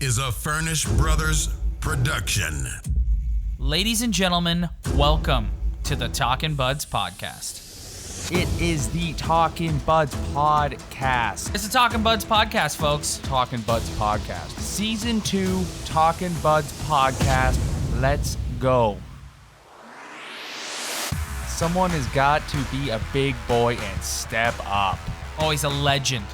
is a Furnish Brothers production. Ladies and gentlemen, welcome to the Talkin' Buds podcast. It is the Talkin' Buds podcast. It's the Talkin' Buds podcast, folks. Talkin' Buds podcast. Season 2, Talkin' Buds podcast. Let's go. Someone has got to be a big boy and step up. Oh, he's a legend.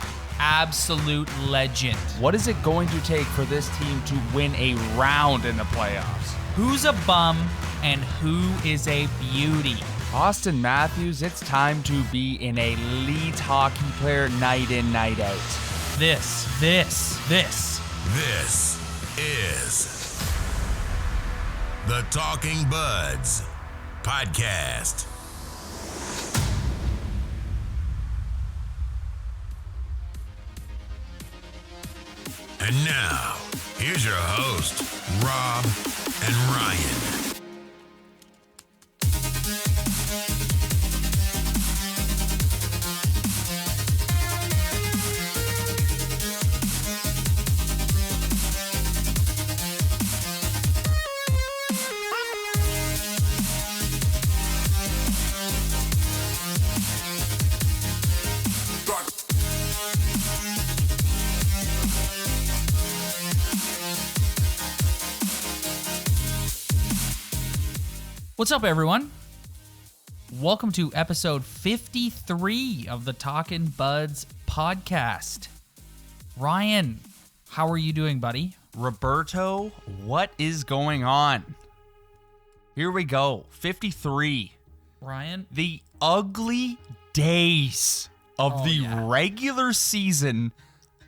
Absolute legend. What is it going to take for this team to win a round in the playoffs? Who's a bum and who is a beauty? Austin Matthews, it's time to be an elite hockey player night in, night out. This is the Talking Buds podcast. And now, here's your host, Rob and Ryan. What's up, everyone? Welcome to episode 53 of the Talkin' Buds podcast. Ryan, how are you doing, buddy? Roberto, what is going on? Here we go, 53. Ryan? The ugly days of regular season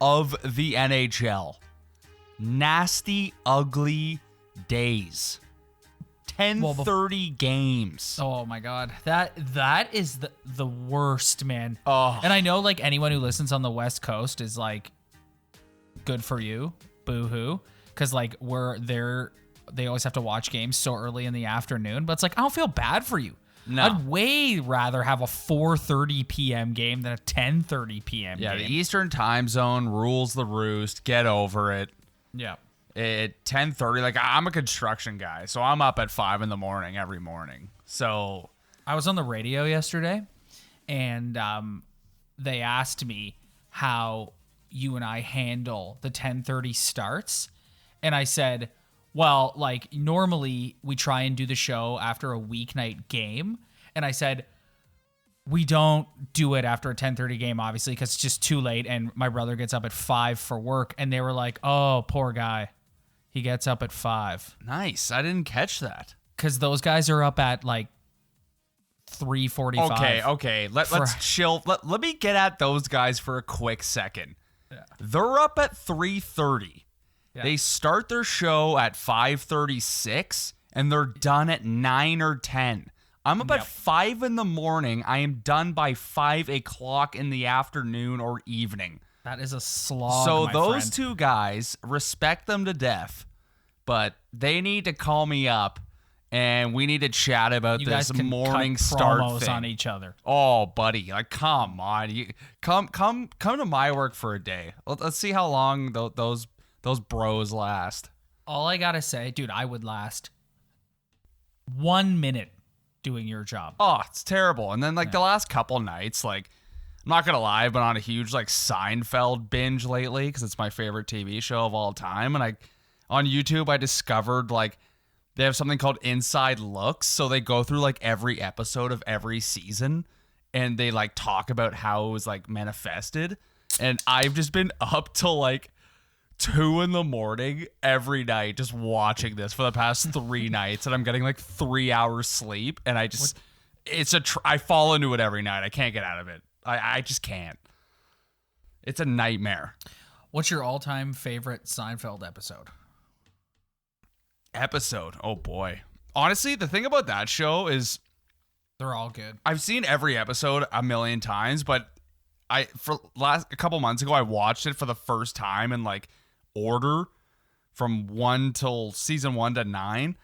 of the NHL. Nasty, ugly days. 10:30 games. Oh my god. That is the worst, man. Oh. And I know like anyone who listens on the West Coast is like, good for you. Boo-hoo. Because like they always have to watch games so early in the afternoon. But it's like, I don't feel bad for you. No. I'd way rather have a 4:30 p.m. game than a 10:30 p.m. Yeah, game. the Eastern time zone rules the roost. Get over it. Yeah. At 10:30, like I'm a construction guy, so I'm up at 5 in the morning every morning. So I was on the radio yesterday, and they asked me how you and I handle the 10:30 starts, and I said, well, like normally we try and do the show after a weeknight game, and I said we don't do it after a 10:30 game, obviously, because it's just too late, and my brother gets up at 5 for work, and they were like, oh, poor guy. He gets up at 5. Nice. I didn't catch that. Because those guys are up at like 3:45. Okay. Let's chill. Let me get at those guys for a quick second. Yeah. They're up at 3:30. Yeah. They start their show at 5:36 and they're done at 9 or 10. I'm up at 5 in the morning. I am done by 5 o'clock in the afternoon or evening. That is a slog, So my those friend. two guys, respect them to death, but they need to call me up and we need to chat about you this guys can morning cut start promos thing on each other. Oh, buddy, like come on, come to my work for a day. Let's see how long those bros last. All I gotta say, dude, I would last 1 minute doing your job. Oh, it's terrible. And then like the last couple nights, like I'm not gonna lie, I've been on a huge like Seinfeld binge lately because it's my favorite TV show of all time. And on YouTube I discovered like they have something called Inside Looks, so they go through like every episode of every season and they like talk about how it was like manifested. And I've just been up till like 2 in the morning every night just watching this for the past 3 nights, and I'm getting like 3 hours sleep, and I just I fall into it every night. I can't get out of it. I just can't. It's a nightmare. What's your all-time favorite Seinfeld episode? Oh boy. Honestly, the thing about that show is They're all good. I've seen every episode a million times, but a couple months ago I watched it for the first time in like order from season 1 to 9.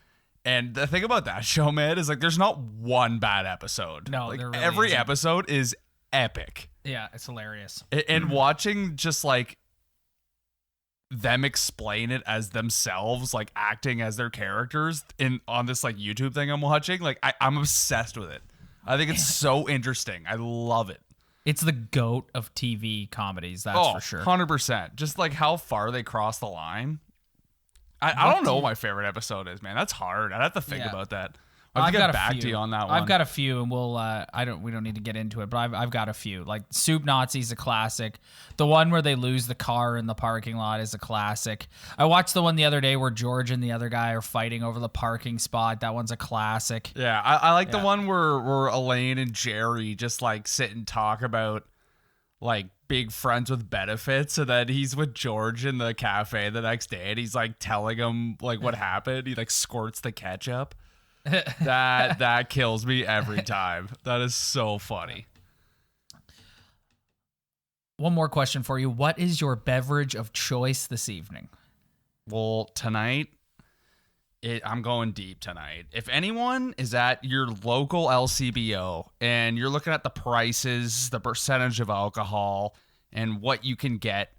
And the thing about that show, man, is like there's not one bad episode. No, like there really every isn't. episode is epic. Yeah, it's hilarious. And watching just like them explain it as themselves, like acting as their characters on this like YouTube thing I'm watching. Like I'm obsessed with it. I think it's so interesting. I love it. It's the GOAT of TV comedies, that's for sure. 100%. Just like how far they cross the line. I don't know what my favorite episode is, man. That's hard. I'd have to think about that. I'll get back to you on that one. I've got a few, and we don't need to get into it, but I've got a few. Like Soup Nazi's a classic. The one where they lose the car in the parking lot is a classic. I watched the one the other day where George and the other guy are fighting over the parking spot. That one's a classic. Yeah, I like the one where Elaine and Jerry just like sit and talk about like big friends with benefits, and then he's with George in the cafe the next day, and he's like telling him like what happened. He like squirts the ketchup. That kills me every time. That is so funny. One more question for you. What is your beverage of choice this evening? Well, tonight, I'm going deep tonight. If anyone is at your local LCBO and you're looking at the prices, the percentage of alcohol, and what you can get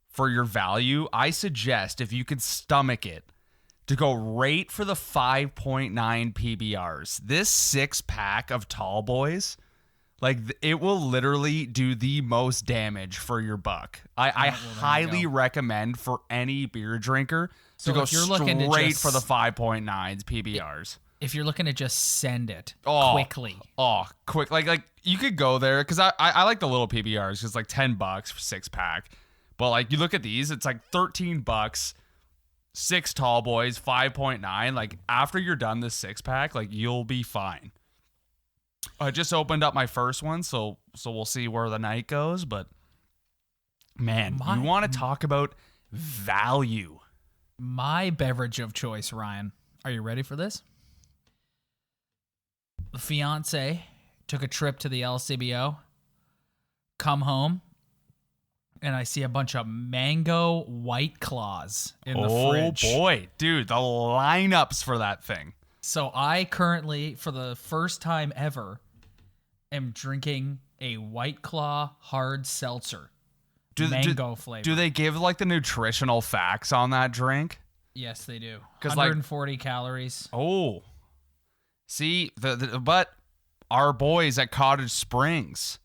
for your value, I suggest, if you could stomach it, to go right for the 5.9 PBRs. This 6-pack of Tall Boys, like it will literally do the most damage for your buck. I highly recommend for any beer drinker to go straight for the 5.9s PBRs. If you're looking to just send it quickly. Quick. Like you could go there because I like the little PBRs because it's like $10 for 6-pack. But like you look at these, it's like $13. 6 Tall Boys, 5.9. Like after you're done this 6-pack, like you'll be fine. I just opened up my first one, so we'll see where the night goes. But man, you want to talk about value? My beverage of choice, Ryan. Are you ready for this? The fiance took a trip to the LCBO. Come home. And I see a bunch of mango White Claws in the fridge. Oh, boy. Dude, the lineups for that thing. So I currently, for the first time ever, am drinking a White Claw hard seltzer. Mango flavor. Do they give, like, the nutritional facts on that drink? Yes, they do. 140 calories. Oh. See, but our boys at Cottage Springs,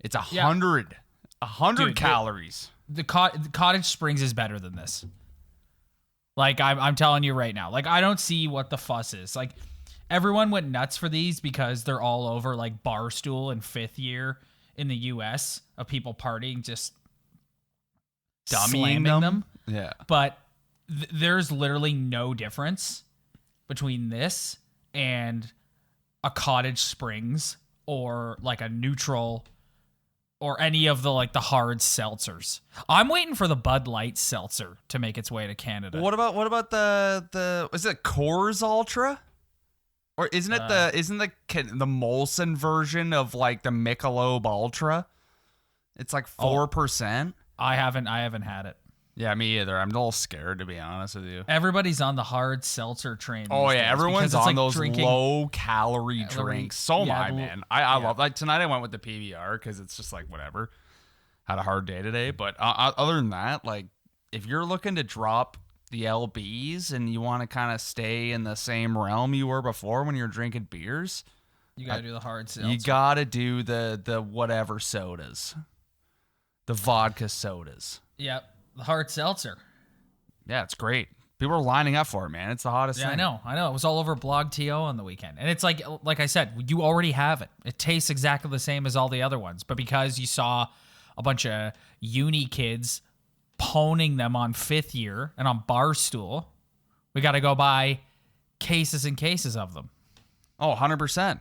it's 100. 100 calories. The Cottage Springs is better than this. Like, I'm telling you right now. Like, I don't see what the fuss is. Like, everyone went nuts for these because they're all over, like, Barstool in 5th year in the U.S. of people partying, just dummying them. Yeah. But there's literally no difference between this and a Cottage Springs or, like, a Neutral or any of the like the hard seltzers. I'm waiting for the Bud Light seltzer to make its way to Canada. What about the is it Coors Ultra? Or isn't it the Molson version of like the Michelob Ultra? It's like 4%. I haven't had it. Yeah, me either. I'm a little scared, to be honest with you. Everybody's on the hard seltzer train. Oh, yeah. Everyone's on like those low-calorie drinks. So am I, man. I love... Like, tonight I went with the PBR because it's just like, whatever. Had a hard day today. But other than that, like, if you're looking to drop the LBs and you want to kind of stay in the same realm you were before when you're drinking beers... You got to do the hard seltzer. You got to do the whatever sodas. The vodka sodas. Yep. The hard seltzer. Yeah, it's great. People are lining up for it, man. It's the hottest thing. I know. It was all over Blog TO on the weekend. And it's like I said, you already have it. It tastes exactly the same as all the other ones. But because you saw a bunch of uni kids poning them on 5th year and on Barstool, we got to go buy cases and cases of them. Oh, 100%.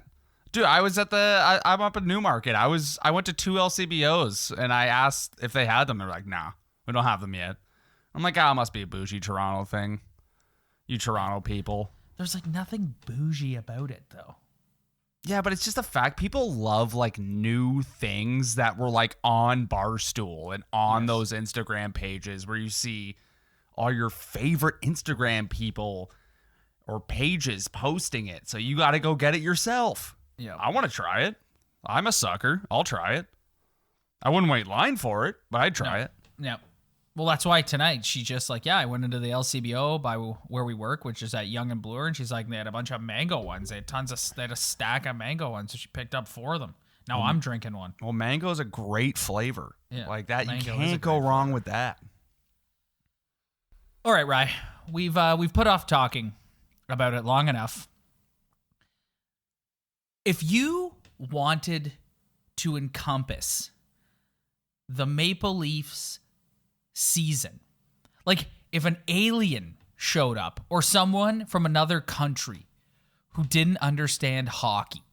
Dude, I was at I'm up in Newmarket. I went to 2 LCBOs and I asked if they had them. They're like, nah. We don't have them yet. I'm like, it must be a bougie Toronto thing. You Toronto people. There's like nothing bougie about it, though. Yeah, but it's just a fact. People love like new things that were like on Barstool and on those Instagram pages where you see all your favorite Instagram people or pages posting it. So you got to go get it yourself. Yeah. I want to try it. I'm a sucker. I'll try it. I wouldn't wait line for it, but I'd try it. Yep. Well, that's why tonight she just like, yeah, I went into the LCBO by where we work, which is at Yonge and Bloor, and she's like, they had a bunch of mango ones. They had a stack of mango ones, so she picked up 4 of them. Now I'm drinking one. Well, mango is a great flavor. Yeah, like that, you mango is a can't go great wrong flavor. with that. All right, Rye, we've put off talking about it long enough. If you wanted to encompass the Maple Leafs season, like if an alien showed up or someone from another country who didn't understand hockey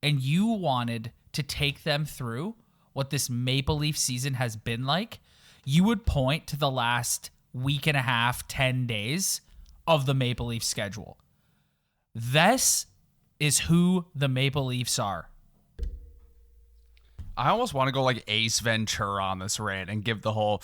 and you wanted to take them through what this Maple Leaf season has been like, you would point to the last week and a half, 10 days of the Maple Leaf schedule. This is who the Maple Leafs are. I almost want to go like Ace Ventura on this rant and give the whole...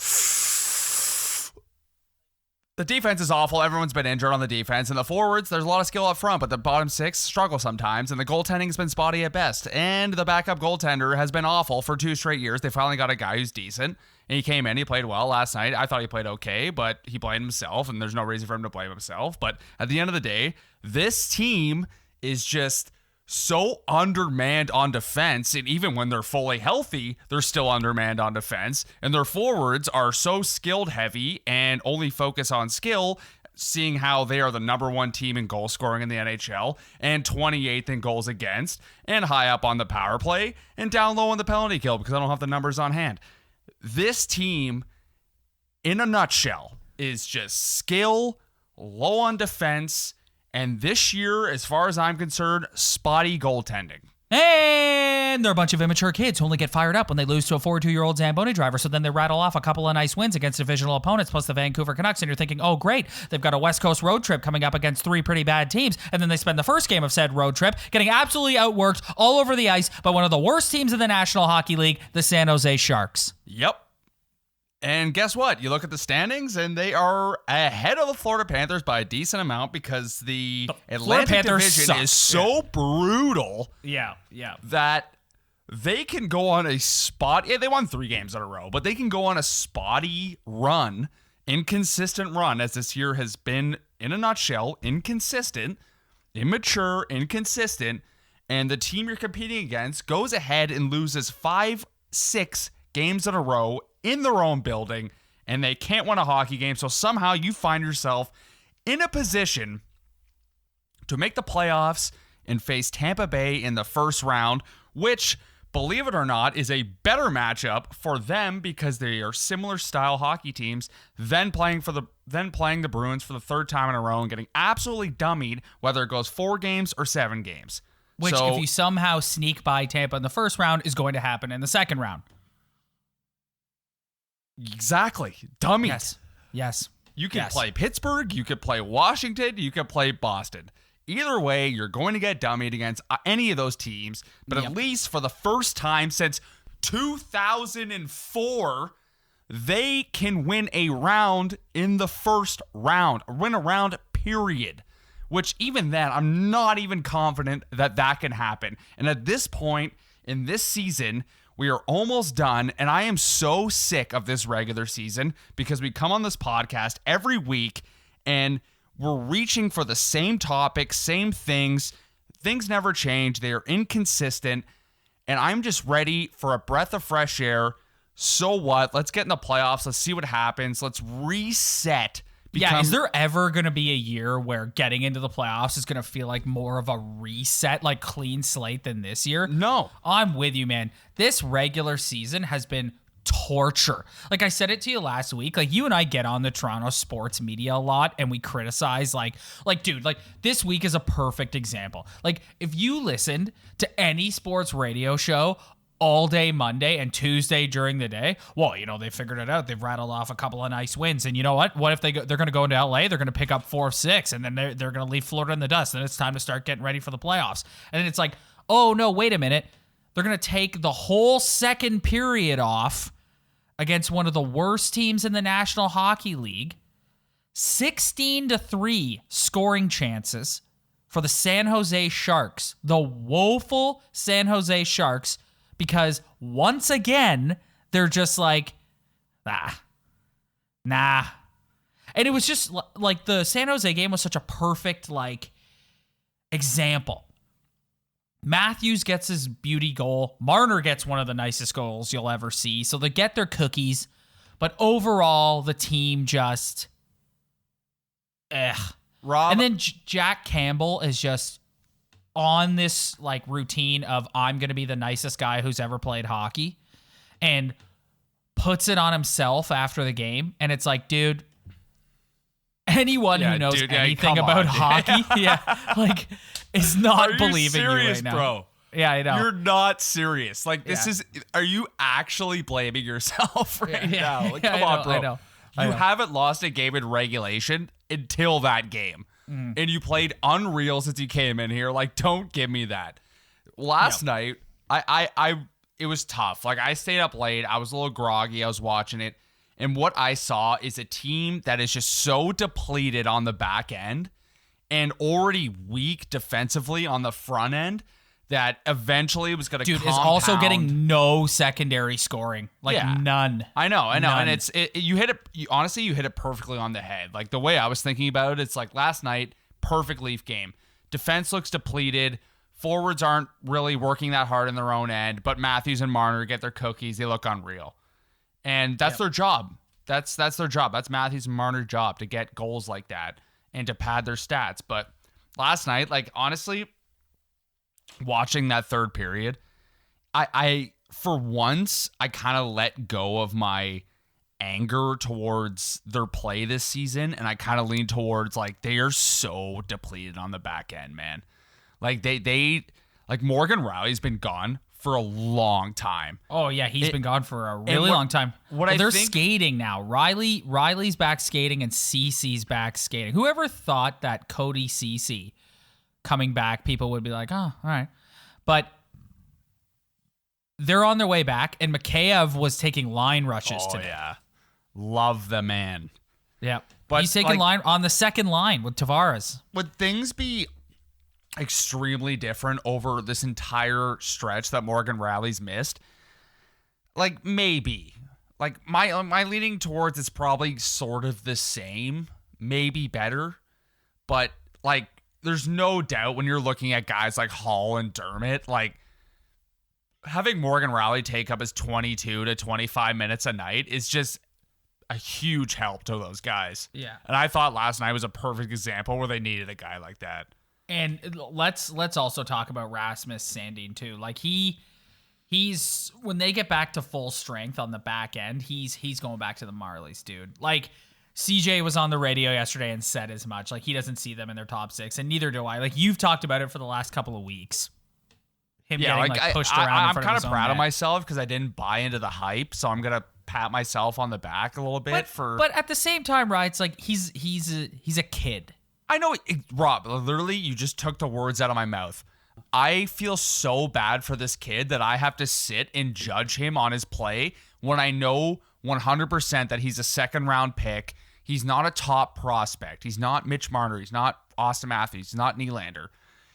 The defense is awful. Everyone's been injured on the defense. And the forwards, there's a lot of skill up front, but the bottom 6 struggle sometimes. And the goaltending's been spotty at best. And the backup goaltender has been awful for 2 straight years. They finally got a guy who's decent. And he came in, he played well last night. I thought he played okay, but he blamed himself, and there's no reason for him to blame himself. But at the end of the day, this team is just so undermanned on defense, and even when they're fully healthy, they're still undermanned on defense, and their forwards are so skilled heavy and only focus on skill, seeing how they are the number 1 team in goal scoring in the NHL and 28th in goals against and high up on the power play and down low on the penalty kill because I don't have the numbers on hand. This team, in a nutshell, is just skill, low on defense, and this year, as far as I'm concerned, spotty goaltending. And they're a bunch of immature kids who only get fired up when they lose to a 42-year-old Zamboni driver, so then they rattle off a couple of nice wins against divisional opponents plus the Vancouver Canucks, and you're thinking, oh, great, they've got a West Coast road trip coming up against 3 pretty bad teams, and then they spend the first game of said road trip getting absolutely outworked all over the ice by one of the worst teams in the National Hockey League, the San Jose Sharks. Yep. And guess what? You look at the standings, and they are ahead of the Florida Panthers by a decent amount because the Atlantic Division is so brutal that they can go on a spot. Yeah, they won 3 games in a row, but they can go on a spotty run, inconsistent run, as this year has been, in a nutshell, inconsistent, immature, inconsistent, and the team you're competing against goes ahead and loses 5-6 games in a row in their own building, and they can't win a hockey game, so somehow you find yourself in a position to make the playoffs and face Tampa Bay in the first round, which, believe it or not, is a better matchup for them because they are similar style hockey teams than playing the Bruins for the 3rd time in a row and getting absolutely dummied, whether it goes 4 games or 7 games. Which, if you somehow sneak by Tampa in the first round, is going to happen in the second round. Exactly. Dummies. Yes. You could play Pittsburgh, you could play Washington, you could play Boston. Either way, you're going to get dummied against any of those teams, but at least for the first time since 2004, they can win a round in the first round, or win a round, period. Which even then, I'm not even confident that that can happen. And at this point in this season, we are almost done, and I am so sick of this regular season because we come on this podcast every week, and we're reaching for the same topics, same things. Things never change. They are inconsistent, and I'm just ready for a breath of fresh air. So what? Let's get in the playoffs. Let's see what happens. Let's reset. Is there ever going to be a year where getting into the playoffs is going to feel like more of a reset, like clean slate than this year? No. I'm with you, man. This regular season has been torture. Like I said it to you last week, like you and I get on the Toronto sports media a lot and we criticize dude, this week is a perfect example. Like if you listened to any sports radio show all day Monday and Tuesday during the day, well, they figured it out. They've rattled off a couple of nice wins. And you know what? What if they're going to go into LA? They're going to pick up 4 of 6, and then they're going to leave Florida in the dust. And it's time to start getting ready for the playoffs. And then it's like, oh, no, wait a minute. They're going to take the whole second period off against one of the worst teams in the National Hockey League. 16-3 scoring chances for the San Jose Sharks, the woeful San Jose Sharks, because once again, they're just like, Nah. And it was just like the San Jose game was such a perfect like example. Matthews gets his beauty goal. Marner gets one of the nicest goals you'll ever see. So they get their cookies. But overall, the team just... Rob, and then Jack Campbell is just on this like routine of I'm going to be the nicest guy who's ever played hockey and puts it on himself after the game. And it's like, dude, anyone who knows anything about hockey, like is not believing you right now. Bro? Yeah, I know. You're not serious. Like this is, are you actually blaming yourself right now? Like, come on, bro. I know. You haven't lost a game in regulation until that game. And you played unreal since you came in here. Like, don't give me that. Last night, it was tough. Like, I stayed up late. I was a little groggy. I was watching it. And what I saw is a team that is just so depleted on the back end and already weak defensively on the front end that eventually was going to compound. Is also getting no secondary scoring. Like, none. I know. None. And you hit it, honestly, you hit it perfectly on the head. Like, the way I was thinking about it, it's like last night, perfect Leaf game. Defense looks depleted. Forwards aren't really working that hard in their own end, but Matthews and Marner get their cookies. They look unreal. And that's their job. That's their job. That's Matthews and Marner's job, to get goals like that and to pad their stats. But last night, like, honestly, watching that third period, I for once, I kind of let go of my anger towards their play this season, and I kind of lean towards, like, they are so depleted on the back end, man. Like, they like, Morgan Rielly's been gone for a long time. Oh yeah, he's been gone for a really long time. They're skating now. Rielly's back skating and Ceci's back skating. Whoever thought that Cody Ceci coming back, people would be like, oh, all right. But they're on their way back, and Mikheyev was taking line rushes today. Yeah. Love the man. Yeah. But he's taking line on the second line with Tavares. Would things be extremely different over this entire stretch that Morgan Rielly's missed? Like, maybe. Like, my leaning towards it's probably sort of the same, maybe better. But, like, there's no doubt when you're looking at guys like Hall and Dermott, like, having Morgan Rielly take up his 22 to 25 minutes a night is just a huge help to those guys. Yeah. And I thought last night was a perfect example where they needed a guy like that. And let's also talk about Rasmus Sandin too. Like, he's when they get back to full strength on the back end, he's going back to the Marlies, dude. Like, CJ was on the radio yesterday and said as much. Like, he doesn't see them in their top six, and neither do I. Like, you've talked about it for the last couple of weeks. Him getting pushed around. I'm kind of proud of myself because I didn't buy into the hype, so I'm gonna pat myself on the back a little bit But at the same time, right? It's like he's a kid. I know, Rob. Literally, you just took the words out of my mouth. I feel so bad for this kid that I have to sit and judge him on his play when I know 100% that he's a second-round pick. He's not a top prospect. He's not Mitch Marner. He's not Austin Matthews. He's not Nylander.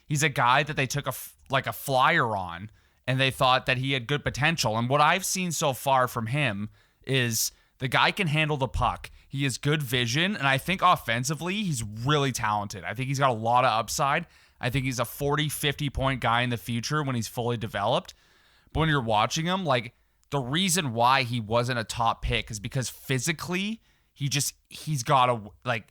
He's a guy that they took a flyer on, and they thought that he had good potential. And what I've seen so far from him is the guy can handle the puck. He has good vision, and I think offensively, he's really talented. I think he's got a lot of upside. I think he's a 40, 50-point guy in the future when he's fully developed. But when you're watching him, like, the reason why he wasn't a top pick is because physically, he's got a, like,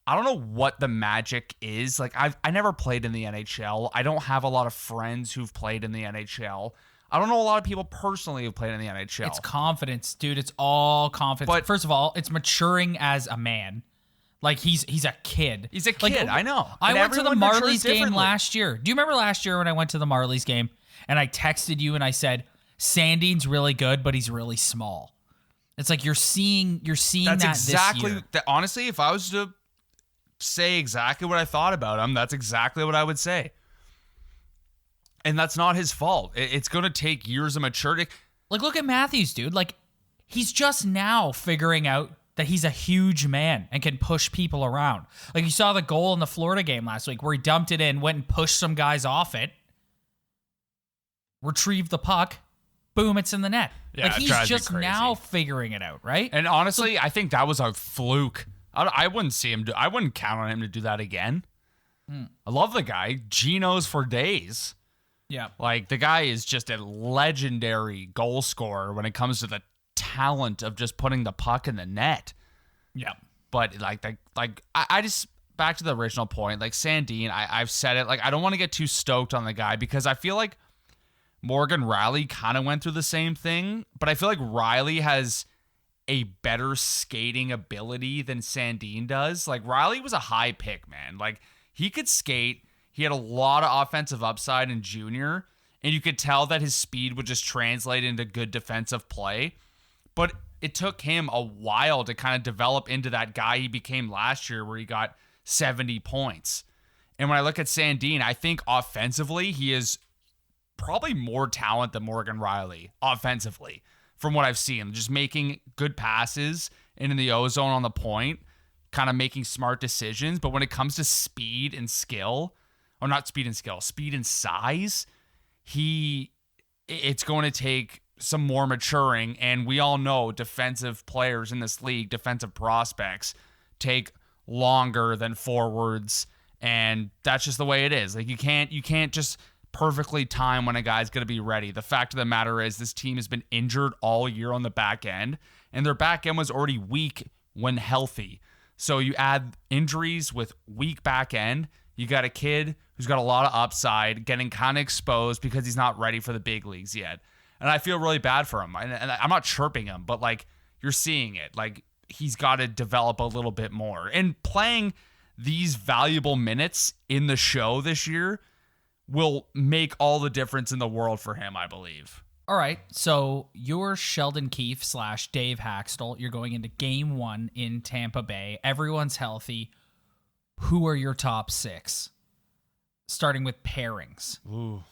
I don't know what the magic is. Like, I never played in the NHL. I don't have a lot of friends who've played in the NHL. I don't know a lot of people personally who've played in the NHL. It's confidence, dude. It's all confidence. But first of all, it's maturing as a man. Like, he's a kid. He's a kid, like, I know. I went to the Marlies game last year. Do you remember last year when I went to the Marlies game and I texted you and I said, Sandin's really good, but he's really small. It's like you're seeing that exactly this year. That, honestly, if I was to say exactly what I thought about him, that's exactly what I would say. And that's not his fault. It's going to take years of maturity. Like, look at Matthews, dude. Like, he's just now figuring out that he's a huge man and can push people around. Like, you saw the goal in the Florida game last week where he dumped it in, went and pushed some guys off it, retrieved the puck, boom, it's in the net. Yeah, like it he's drives me just crazy. now figuring it out, right? And honestly, I think that was a fluke. I wouldn't see him I wouldn't count on him to do that again. I love the guy. Geno's for days. Yeah. Like, the guy is just a legendary goal scorer when it comes to the talent of just putting the puck in the net. Yeah. But I just, back to the original point, like Sandin, I've said it, like, I don't want to get too stoked on the guy because I feel like Morgan Rielly kind of went through the same thing, but I feel like Rielly has a better skating ability than Sandin does. Like, Rielly was a high pick, man. Like, he could skate. He had a lot of offensive upside in junior, and you could tell that his speed would just translate into good defensive play. But it took him a while to kind of develop into that guy he became last year where he got 70 points. And when I look at Sandin, I think offensively, he is probably more talent than Morgan Rielly offensively from what I've seen. Just making good passes and in the O-zone on the point, kind of making smart decisions. But when it comes to speed and skill, or not speed and skill, speed and size, it's going to take some more maturing. And we all know defensive players in this league, defensive prospects, take longer than forwards. And that's just the way it is. Like, you can't just perfectly time when a guy's going to be ready. The fact of the matter is this team has been injured all year on the back end, and their back end was already weak when healthy. So you add injuries with weak back end, you got a kid who's got a lot of upside getting kind of exposed because he's not ready for the big leagues yet. And I feel really bad for him. And I'm not chirping him, but like, you're seeing it. Like, he's got to develop a little bit more. And playing these valuable minutes in the show this year will make all the difference in the world for him, I believe. All right, so you're Sheldon Keefe / Dave Haxtell. You're going into game 1 in Tampa Bay. Everyone's healthy. Who are your top 6? Starting with pairings. Ooh.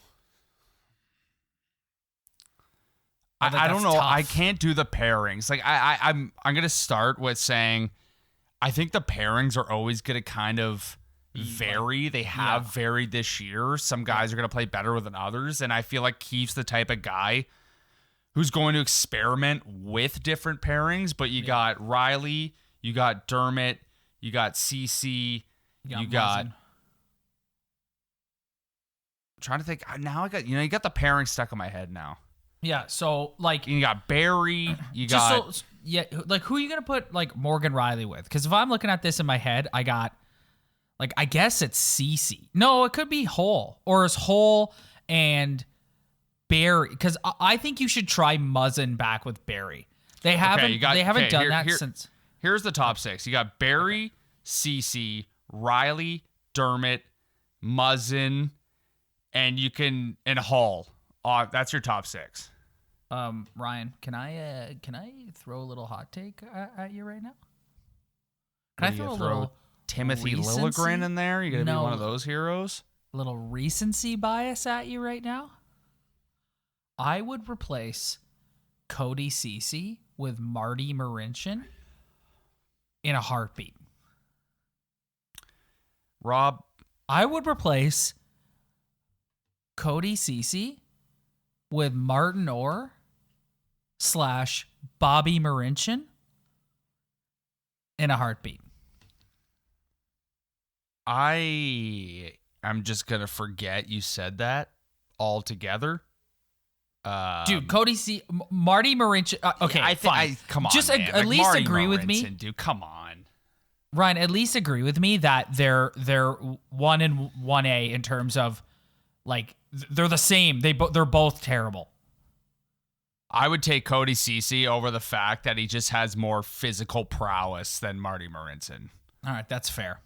I don't know. Tough. I can't do the pairings. Like, I'm going to start with saying I think the pairings are always going to kind of vary. They have varied this year. Some guys are going to play better than others, and I feel like Keefe's the type of guy who's going to experiment with different pairings. But you got Rielly, you got Dermott, you got Ceci, you got I'm trying to think. Now I got you got the pairing stuck in my head now. Yeah, so like you got Barry, you just got so, yeah, like who are you gonna put like Morgan Rielly with? Because if I'm looking at this in my head, I got like I guess it's Ceci. No, it could be Hole or it's Hole and Barry. Because I think you should try Muzzin back with Barry. They haven't done that since. Here's the top 6. You got Barry, Ceci, Rielly, Dermott, Muzzin, and Hall. That's your top 6. Ryan, can I throw a little hot take at you right now? Can I throw a little Timothy recency? Liljegren in there? You gonna be one of those heroes? A little recency bias at you right now? I would replace Cody Ceci with Marty Marincin in a heartbeat. Rob, I would replace Cody Ceci with Martin Orr / Bobby Marincin in a heartbeat. I'm just going to forget you said that altogether. Dude, Marty Marincin. Okay, fine. Come on, just man. at least Marty agree with Marincin, me. Dude, come on. Ryan, at least agree with me that they're 1 and 1A in terms of like they're the same. They're both terrible. I would take Cody Ceci over the fact that he just has more physical prowess than Marty Marincin. All right, that's fair.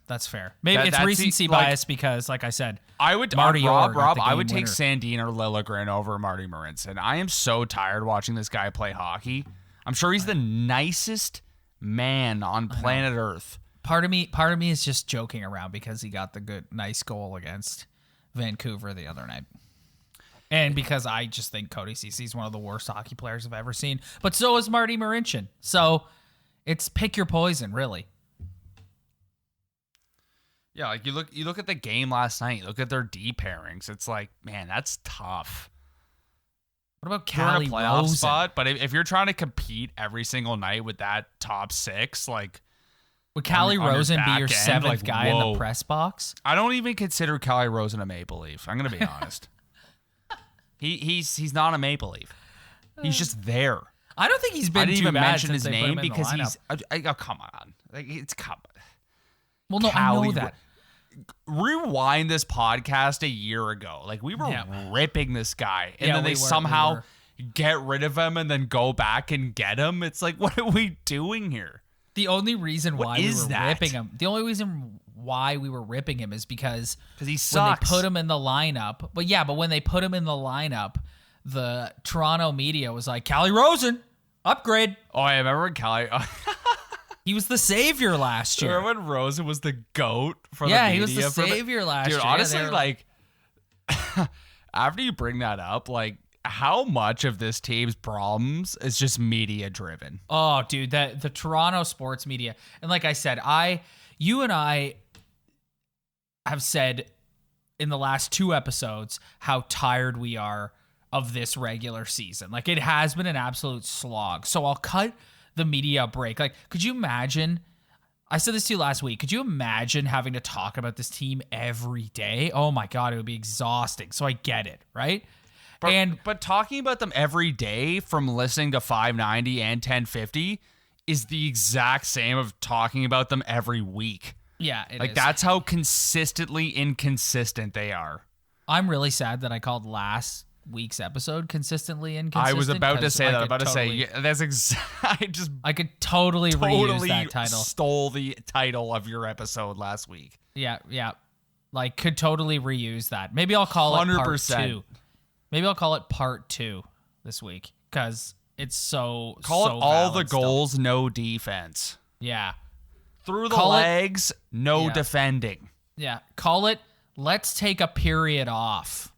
Maybe it's recency bias because, like I said, I would Rob. I would take Sandin or Liljegren over Marty Marincin. I am so tired watching this guy play hockey. I'm sure he's the nicest man on planet Earth. Part of me is just joking around because he got the nice goal against Vancouver the other night. And because I just think Cody Ceci is one of the worst hockey players I've ever seen. But so is Marty Marincin. So it's pick your poison, really. Yeah, like you look at the game last night, you look at their D pairings. It's like, man, that's tough. What about You're in Callie a playoff Rosen? spot, but if you're trying to compete every single night with that top 6, like, Would Callie on your Rosen be back your end, 7th like, guy in whoa. the press box? I don't even consider Callie Rosen a Maple Leaf. I'm gonna be honest. He's not a Maple Leaf. He's just there. I don't think he's been I didn't too even bad mention since his they put name him in the because lineup. oh, come on. Like, it's come. Well, no, I know Callie that. Rewind this podcast a year ago. Like, we were ripping this guy, and Yeah, then we they were, somehow get rid of him and then go back and get him. It's like, what are we doing here? The only reason why we is were that? ripping him, the only reason why we were ripping him is because He when sucks. they put him in the lineup. But when they put him in the lineup, the Toronto media was like, Callie Rosen, upgrade. Oh, I remember Callie. He was the savior last year. Remember when Rosen was the GOAT for the Yeah, media? he was the for savior last year. Dude, Yeah, honestly, they were- like, after you bring that up, like, how much of this team's problems is just media driven? Oh, dude, the Toronto sports media. And like I said, you and I have said in the last 2 episodes how tired we are of this regular season. Like, it has been an absolute slog. So I'll cut the media a break. Like, could you imagine? I said this to you last week. Could you imagine having to talk about this team every day? Oh my God, it would be exhausting. So I get it, right? But talking about them every day from listening to 590 and 1050 is the exact same of talking about them every week. Yeah, it Like, is. that's how consistently inconsistent they are. I'm really sad that I called last week's episode consistently inconsistent. I was about to 'cause say I that. I'm could about to say, totally- yeah, that's I just I could totally reuse totally that title. stole the title of your episode last week. Yeah. Like, could totally reuse that. Maybe I'll call it part 100%. 2. Maybe I'll call it part 2 this week because it's so Call so it all the valid still. goals, no defense. Yeah. Through the Call it- legs, no Yeah. defending. Yeah. Call it let's take a period off.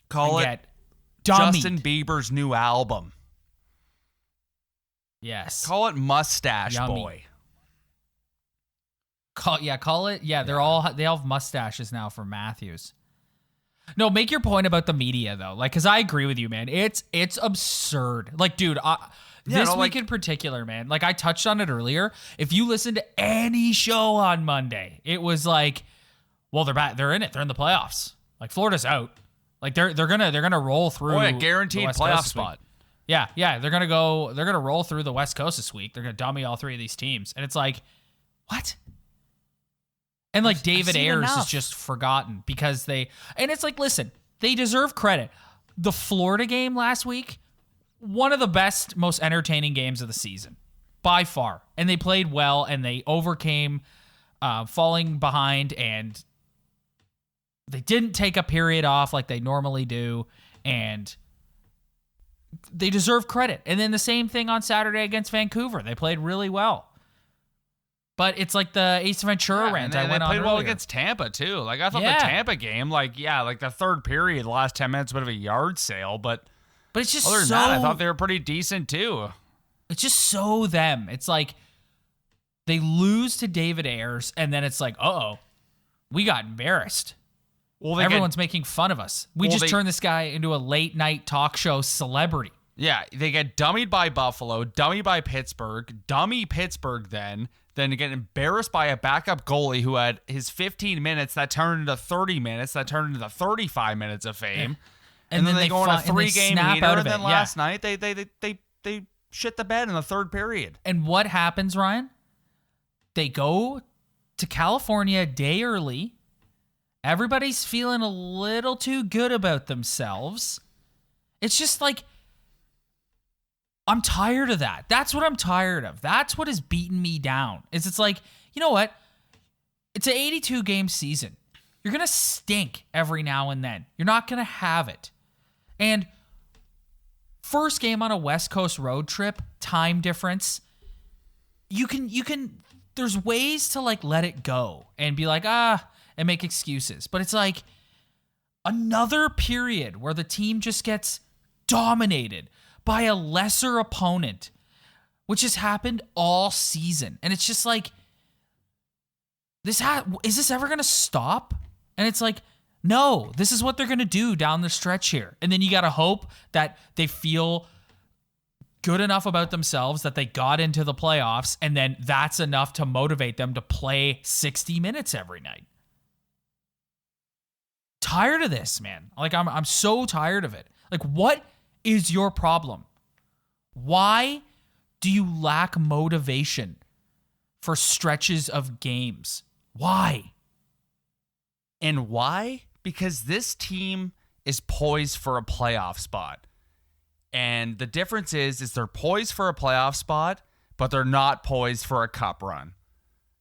Call and it get dummied. Justin Bieber's new album. Yes. Call it Mustache Yummy. Boy. Call it. Yeah, they all have mustaches now for Matthews. No, make your point about the media though. Like, cause I agree with you, man. It's absurd. Like, dude, this week in particular, man, like I touched on it earlier. If you listen to any show on Monday, it was like, well, they're back. They're in it. They're in the playoffs. Like, Florida's out. Like, they're gonna roll through. Oh, yeah, the guaranteed West playoff Coast this week. spot. Yeah. They're gonna roll through the West Coast this week. They're gonna dummy all 3 of these teams. And it's like, what? And like David seen Ayers is enough. just forgotten because and it's like, listen, they deserve credit. The Florida game last week, one of the best, most entertaining games of the season by far. And they played well and they overcame falling behind and they didn't take a period off like they normally do. And they deserve credit. And then the same thing on Saturday against Vancouver. They played really well. But it's like the Ace Ventura rant I went on played well earlier. against Tampa too. Like, I thought Yeah. the Tampa game, like the third period, the last 10 minutes, a bit of a yard sale. But But it's just other than so that, I thought they were pretty decent too. it's just so them. It's like they lose to David Ayers, and then it's like, we got embarrassed. Well, Everyone's making fun of us. We just turned this guy into a late night talk show celebrity. Yeah, they get dummied by Buffalo, dummy by Pittsburgh, dummy Pittsburgh then get embarrassed by a backup goalie who had his 15 minutes that turned into 30 minutes, that turned into 35 minutes of fame. And then they go on a 3-game heater, and then last night they shit the bed in the third period. And what happens, Ryan? They go to California a day early. Everybody's feeling a little too good about themselves. It's just like, I'm tired of that. That's what I'm tired of. That's what has beaten me down. It's like, you know what? It's an 82-game season. You're going to stink every now and then. You're not going to have it. And first game on a West Coast road trip, time difference, you can there's ways to like let it go and be like, and make excuses. But it's like another period where the team just gets dominated by a lesser opponent, which has happened all season. And it's just like, is this ever going to stop? And it's like, No, this is what they're going to do down the stretch here. And then you got to hope that they feel good enough about themselves that they got into the playoffs, and then that's enough to motivate them to play 60 minutes every night. Tired of this, man. Like, I'm so tired of it. Like, what is your problem? Why do you lack motivation for stretches of games? Why? And why? Because this team is poised for a playoff spot. And the difference is they're poised for a playoff spot, but they're not poised for a cup run.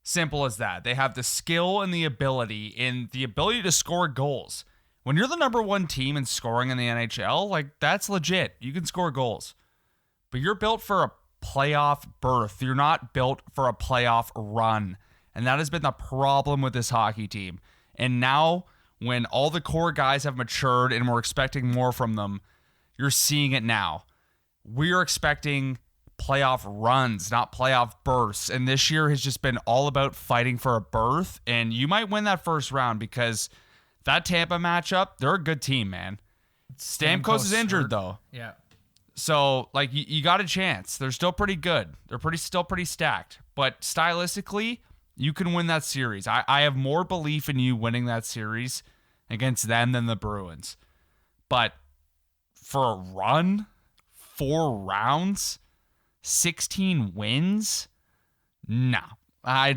Simple as that. They have the skill and the ability to score goals. When you're the number one team in scoring in the NHL, like, that's legit. You can score goals. But you're built for a playoff berth. You're not built for a playoff run. And that has been the problem with this hockey team. And now, when all the core guys have matured and we're expecting more from them, you're seeing it now. We're expecting playoff runs, not playoff berths. And this year has just been all about fighting for a berth. And you might win that first round because that Tampa matchup, they're a good team, man. Stamkos is injured, though. Yeah. So, like, you got a chance. They're still pretty good. They're still pretty stacked. But stylistically, you can win that series. I have more belief in you winning that series against them than the Bruins. But for a run, 4 rounds, 16 wins? No, I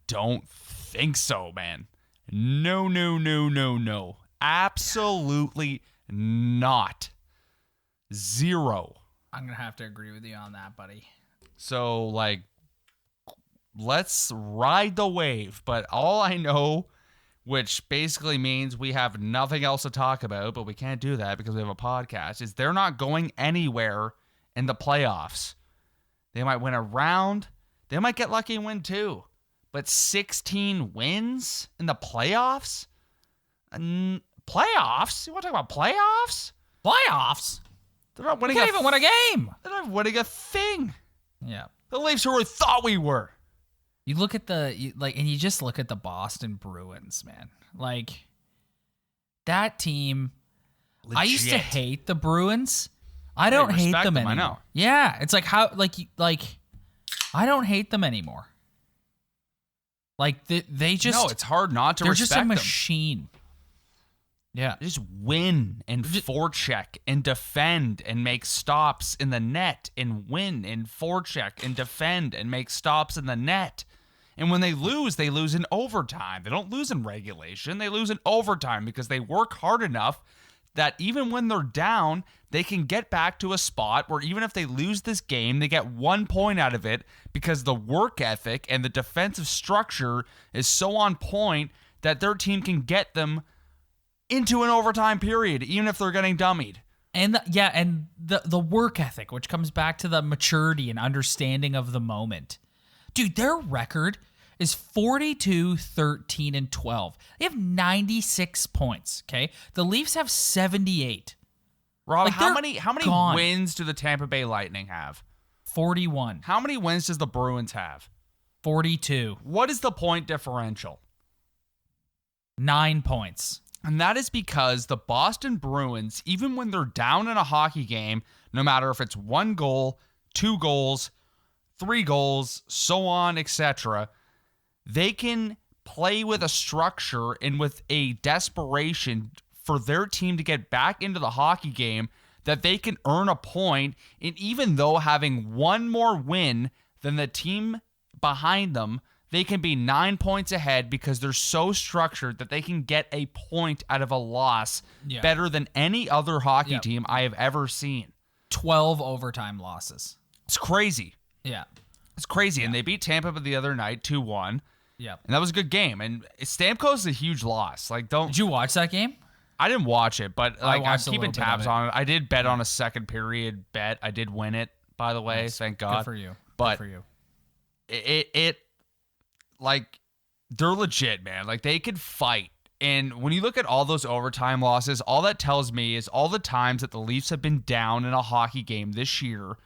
don't think so, man. No. Absolutely not. 0. I'm going to have to agree with you on that, buddy. So, like, let's ride the wave. But all I know, which basically means we have nothing else to talk about, but we can't do that because we have a podcast, is they're not going anywhere in the playoffs. They might win a round. They might get lucky and win 2. But 16 wins in the playoffs? Playoffs? You want to talk about playoffs? Playoffs? They're not winning. Can't even win a game. They're not winning a thing. Yeah. The Leafs are who we thought we were. You look at and you just look at the Boston Bruins, man. Like, that team. Legit. I used to hate the Bruins. I don't hate them anymore. I know. Yeah, it's like I don't hate them anymore. Like, they just no, it's hard not to. They're respect just a them. machine. Yeah, Just win and forecheck and defend and make stops in the net and win and forecheck and defend and make stops in the net. And when they lose in overtime. They don't lose in regulation. They lose in overtime because they work hard enough that even when they're down, they can get back to a spot where even if they lose this game, they get 1 point out of it because the work ethic and the defensive structure is so on point that their team can get them into an overtime period, even if they're getting dummied. And the work ethic, which comes back to the maturity and understanding of the moment. Dude, their record is 42, 13, and 12. They have 96 points, okay? The Leafs have 78. Rob, Like, how they're many gone. wins do the Tampa Bay Lightning have? 41. How many wins does the Bruins have? 42. What is the point differential? 9 points. And that is because the Boston Bruins, even when they're down in a hockey game, no matter if it's 1 goal, 2 goals, 3 goals, so on, etc., they can play with a structure and with a desperation for their team to get back into the hockey game that they can earn a point. And even though having 1 more win than the team behind them, they can be 9 points ahead because they're so structured that they can get a point out of a loss better than any other hockey team I have ever seen. 12 overtime losses. It's crazy. Yeah. It's crazy. And they beat Tampa the other night 2-1. Yeah. And that was a good game. And Stamkos is a huge loss. Like, Did you watch that game? I didn't watch it, but like, I'm watched a keeping little bit tabs of it. on it. I did bet on a second period bet. I did win it, by the way. Nice. Thank God. Good for you. But Good for you. it like, they're legit, man. Like, they could fight. And when you look at all those overtime losses, all that tells me is all the times that the Leafs have been down in a hockey game this year,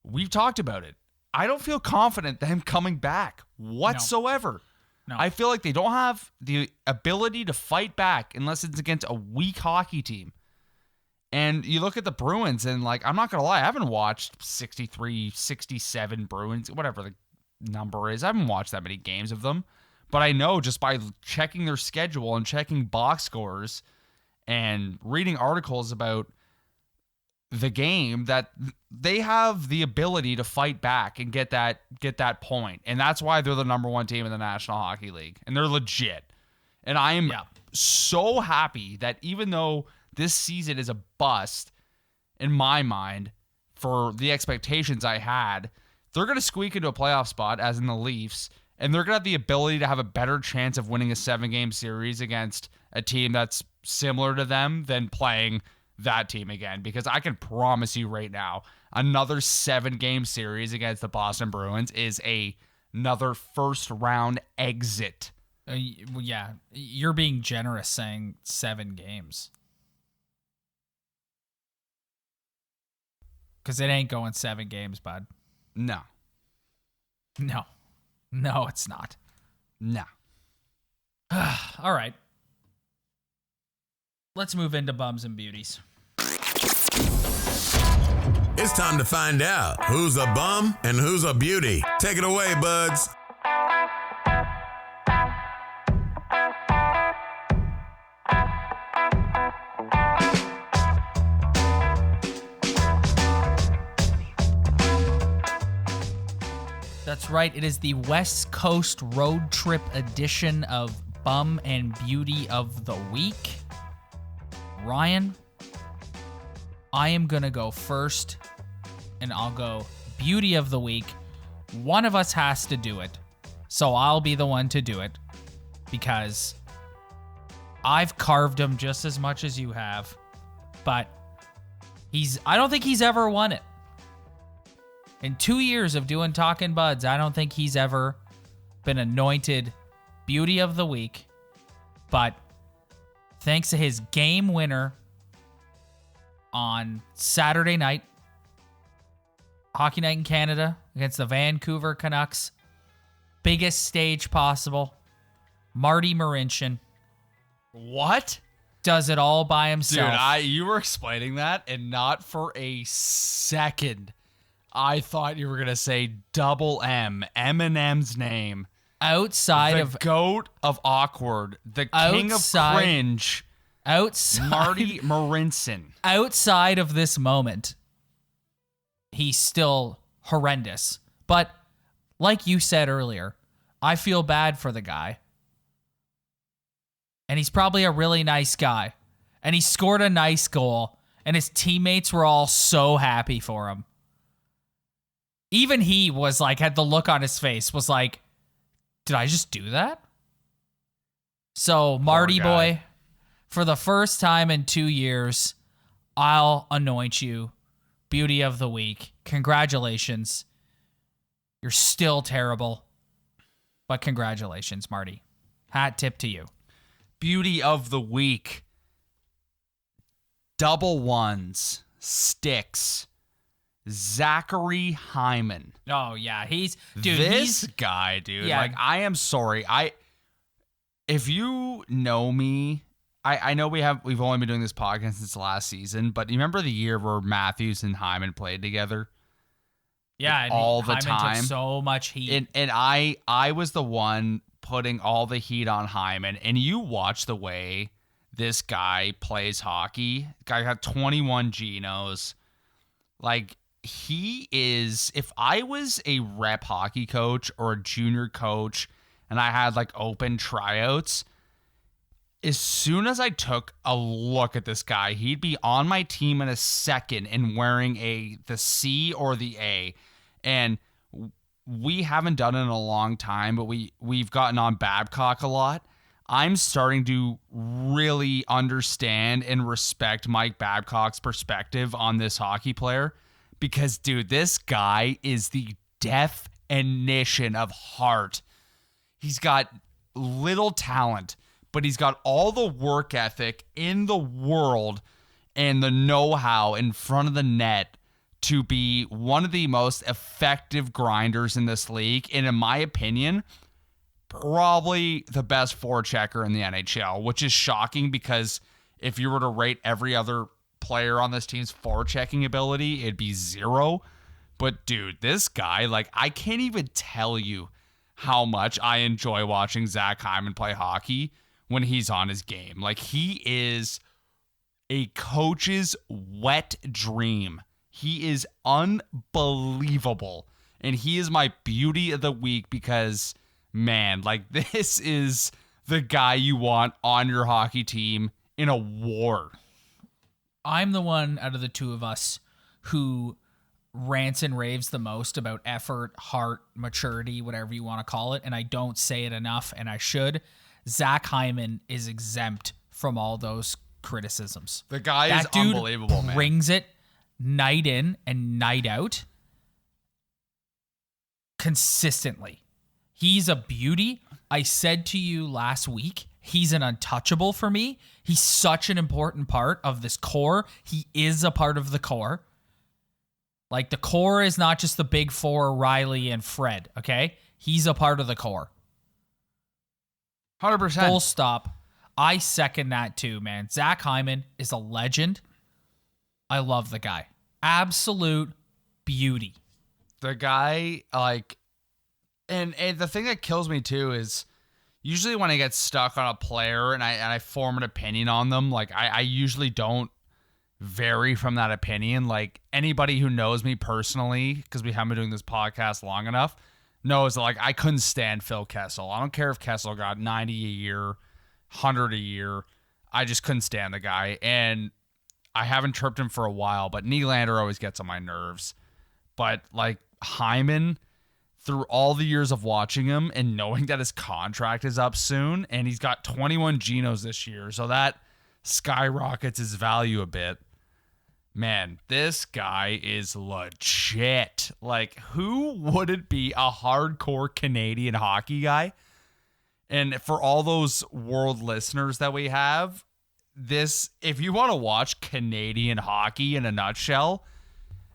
we've talked about it. I don't feel confident them coming back whatsoever. I feel like they don't have the ability to fight back unless it's against a weak hockey team. And you look at the Bruins and, like, I'm not going to lie, I haven't watched 63, 67 Bruins, whatever the number is. I haven't watched that many games of them. But I know just by checking their schedule and checking box scores and reading articles about the game that they have the ability to fight back and get that point. And that's why they're the number one team in the National Hockey League. And they're legit. And I am so happy that even though this season is a bust in my mind for the expectations I had, they're going to squeak into a playoff spot, as in the Leafs, and they're going to have the ability to have a better chance of winning a 7-game series against a team that's similar to them than playing that team again. Because I can promise you right now, another 7-game series against the Boston Bruins is another first-round exit. Yeah, you're being generous saying 7 games. Because it ain't going 7 games, bud. No. No. No, it's not. No. All right. Let's move into bums and beauties. It's time to find out who's a bum and who's a beauty. Take it away, buds. That's right. It is the West Coast Road Trip edition of Bum and Beauty of the Week. Ryan, I am going to go first, and I'll go Beauty of the Week. One of us has to do it, so I'll be the one to do it, because I've carved him just as much as you have, but I don't think he's ever won it. In 2 years of doing Talkin' Buds, I don't think he's ever been anointed Beauty of the Week. But thanks to his game winner on Saturday night, Hockey Night in Canada against the Vancouver Canucks, biggest stage possible, Marty Marincin. What? Does it all by himself. Dude, you were explaining that, and not for a second I thought you were going to say Double M, Eminem's name. Outside of... The GOAT of awkward. The king of cringe. Marty Marincin. Outside of this moment, he's still horrendous. But like you said earlier, I feel bad for the guy. And he's probably a really nice guy. And he scored a nice goal. And his teammates were all so happy for him. Even he was like, had the look on his face, was like, did I just do that? So, Marty boy, for the first time in 2 years, I'll anoint you Beauty of the Week. Congratulations. You're still terrible, but congratulations, Marty. Hat tip to you. Beauty of the Week. Double ones. Sticks. Zachary Hyman. Oh, yeah. He's guy, dude. Yeah. Like, I am sorry. If you know me, I know we've only been doing this podcast since last season, but you remember the year where Matthews and Hyman played together? Yeah, like, all the Hyman time. Took so much heat. And I was the one putting all the heat on Hyman, and you watch the way this guy plays hockey. Guy got 21 Genos. Like, he is, if I was a rep hockey coach or a junior coach and I had like open tryouts, as soon as I took a look at this guy, he'd be on my team in a second and wearing the C or the A. And we haven't done it in a long time, but we've gotten on Babcock a lot. I'm starting to really understand and respect Mike Babcock's perspective on this hockey player. Because, dude, this guy is the definition of heart. He's got little talent, but he's got all the work ethic in the world and the know-how in front of the net to be one of the most effective grinders in this league. And in my opinion, probably the best forechecker in the NHL, which is shocking because if you were to rate every other player on this team's forechecking ability, it'd be 0. But dude, this guy, like, I can't even tell you how much I enjoy watching Zach Hyman play hockey when he's on his game. Like, he is a coach's wet dream. He is unbelievable. And he is my beauty of the week because, man, like, this is the guy you want on your hockey team in a war. I'm the one out of the two of us who rants and raves the most about effort, heart, maturity, whatever you want to call it, and I don't say it enough, and I should. Zach Hyman is exempt from all those criticisms. The guy is unbelievable, man. Brings it night in and night out consistently. He's a beauty. I said to you last week, he's an untouchable for me. He's such an important part of this core. He is a part of the core. Like, the core is not just the big four, Rielly and Fred, okay? He's a part of the core. 100%. Full stop. I second that too, man. Zach Hyman is a legend. I love the guy. Absolute beauty. The guy, like, and the thing that kills me too is usually when I get stuck on a player and I form an opinion on them, like, I usually don't vary from that opinion. Like, anybody who knows me personally, because we haven't been doing this podcast long enough, knows that, like, I couldn't stand Phil Kessel. I don't care if Kessel got 90 a year, 100 a year. I just couldn't stand the guy. And I haven't chirped him for a while, but Nylander always gets on my nerves. But, like, Hyman, through all the years of watching him and knowing that his contract is up soon, and he's got 21 Genos this year, so that skyrockets his value a bit. Man, this guy is legit. Like, who wouldn't be a hardcore Canadian hockey guy? And for all those world listeners that we have, this, if you want to watch Canadian hockey in a nutshell,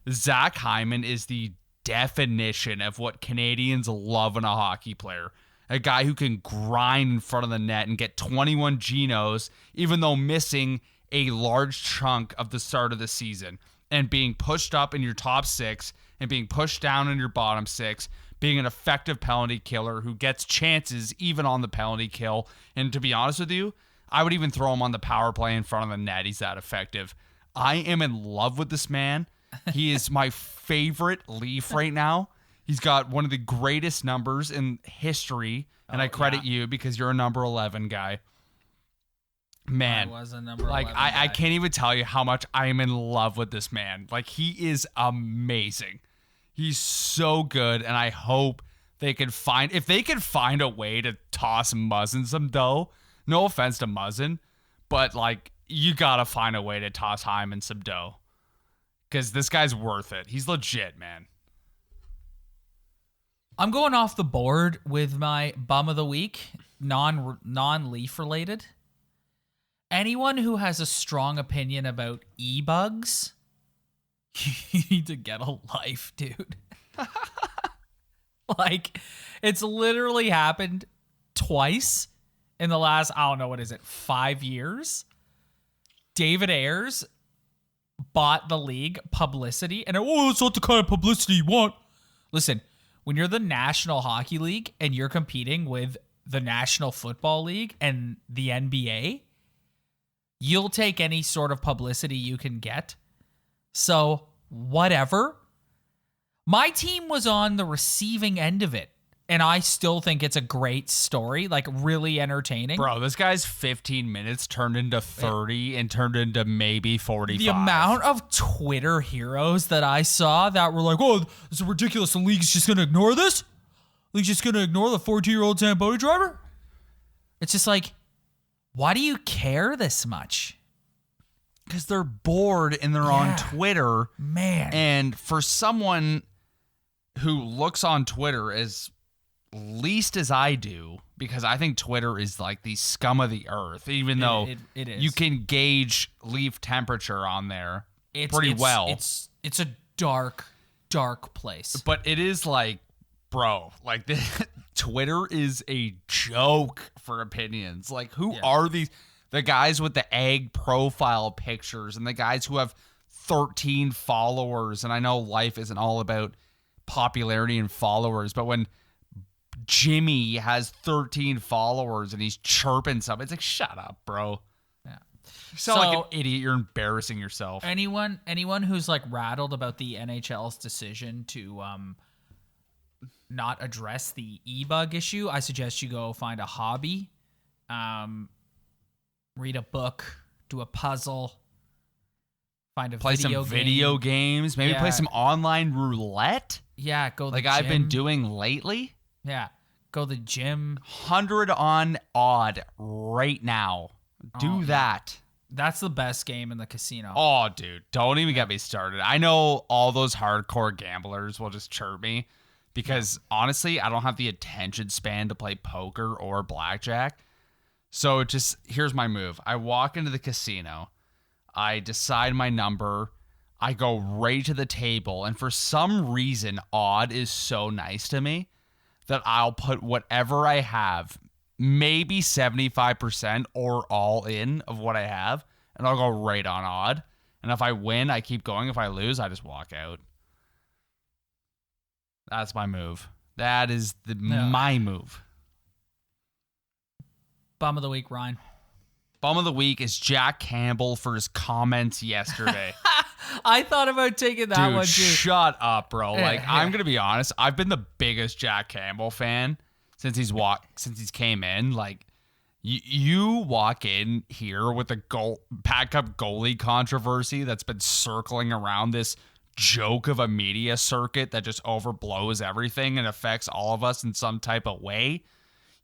Zach Hyman is the definition of what Canadians love in a hockey player. A guy who can grind in front of the net and get 21 Genos, even though missing a large chunk of the start of the season, and being pushed up in your top 6 and being pushed down in your bottom 6, being an effective penalty killer who gets chances even on the penalty kill. And to be honest with you, I would even throw him on the power play in front of the net. He's that effective. I am in love with this man. He is my favorite Leaf right now. He's got one of the greatest numbers in history, and I credit you because you're a number 11 guy. Man, I was a number like 11 I guy. can't even tell you how much I am in love with this man. Like, he is amazing. He's so good, and I hope they can find a way to toss Muzzin some dough. No offense to Muzzin, but, like, you gotta find a way to toss Hyman some dough because this guy's worth it. He's legit, man. I'm going off the board with my bum of the week, non-Leaf related. Anyone who has a strong opinion about e-bugs, you need to get a life, dude. Like, it's literally happened twice in the last, I don't know, what is it, 5 years? David Ayers bought the league publicity, and it's not the kind of publicity you want. Listen, when you're the National Hockey League and you're competing with the National Football League and the NBA, you'll take any sort of publicity you can get. So, whatever. My team was on the receiving end of it, and I still think it's a great story, like, really entertaining. Bro, this guy's 15 minutes turned into 30 and turned into maybe 45. The amount of Twitter heroes that I saw that were like, oh, this is ridiculous. The league's just going to ignore this? The league's just going to ignore the 14-year-old Zamboni driver? It's just like, why do you care this much? Because they're bored and they're on Twitter. Man. And for someone who looks on Twitter as least as I do, because I think Twitter is like the scum of the earth, even though it is. you can gauge Leaf temperature on there pretty well. It's a dark, dark place. But it is like, bro, like Twitter is a joke for opinions. Like, who are these? The guys with the egg profile pictures and the guys who have 13 followers. And I know life isn't all about popularity and followers, but when Jimmy has 13 followers and he's chirping something, it's like, shut up, bro. Yeah. You sound like an idiot. You're embarrassing yourself. Anyone who's like rattled about the NHL's decision to not address the e-bug issue, I suggest you go find a hobby, read a book, do a puzzle, play some video games, maybe play some online roulette. Yeah, go to the like gym. I've been doing lately. Yeah, go to the gym. 100 on odd right now. Do that. That's the best game in the casino. Oh, dude, don't even get me started. I know all those hardcore gamblers will just chirp me because honestly, I don't have the attention span to play poker or blackjack. So just here's my move. I walk into the casino. I decide my number. I go right to the table. And for some reason, odd is so nice to me that I'll put whatever I have, maybe 75% or all in of what I have, and I'll go right on odd. And if I win, I keep going. If I lose, I just walk out. That's my move. That is my move. Bum of the week, Ryan. Bum of the week is Jack Campbell for his comments yesterday. I thought about taking that Dude, one too. Shut up, bro. I'm gonna be honest. I've been the biggest Jack Campbell fan since he's came in. Like, you walk in here with the backup goalie controversy that's been circling around this joke of a media circuit that just overblows everything and affects all of us in some type of way.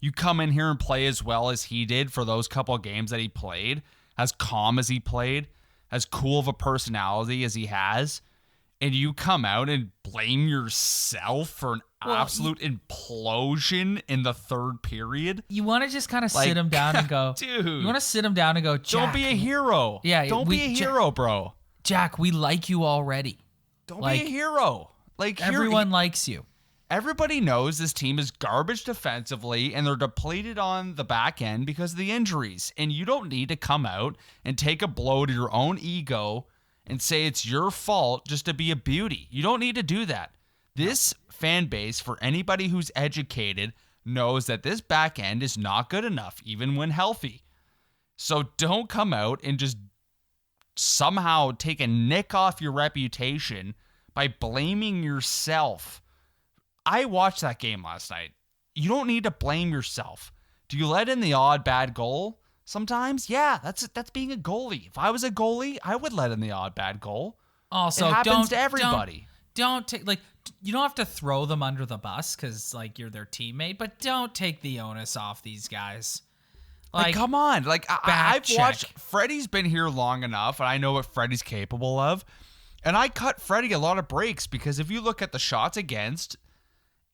You come in here and play as well as he did for those couple of games that he played, as calm as he played, as cool of a personality as he has, and you come out and blame yourself for an absolute implosion in the third period. You want to just kind of sit him down and go, dude. You want to sit him down and go, Jack, don't be a hero. Yeah, don't be a hero, bro. Jack, we like you already. Don't be a hero. Like, everyone likes you. Everybody knows this team is garbage defensively and they're depleted on the back end because of the injuries. And you don't need to come out and take a blow to your own ego and say it's your fault just to be a beauty. You don't need to do that. This fan base, for anybody who's educated, knows that this back end is not good enough, even when healthy. So don't come out and just somehow take a nick off your reputation by blaming yourself. I watched that game last night. You don't need to blame yourself. Do you let in the odd bad goal? Sometimes, yeah, that's being a goalie. If I was a goalie, I would let in the odd bad goal. Also, it happens to everybody. Don't take, like, you don't have to throw them under the bus because, like, you're their teammate, but don't take the onus off these guys. Like, come on. Like, I've watched, Freddie's been here long enough, and I know what Freddie's capable of. And I cut Freddie a lot of breaks because if you look at the shots against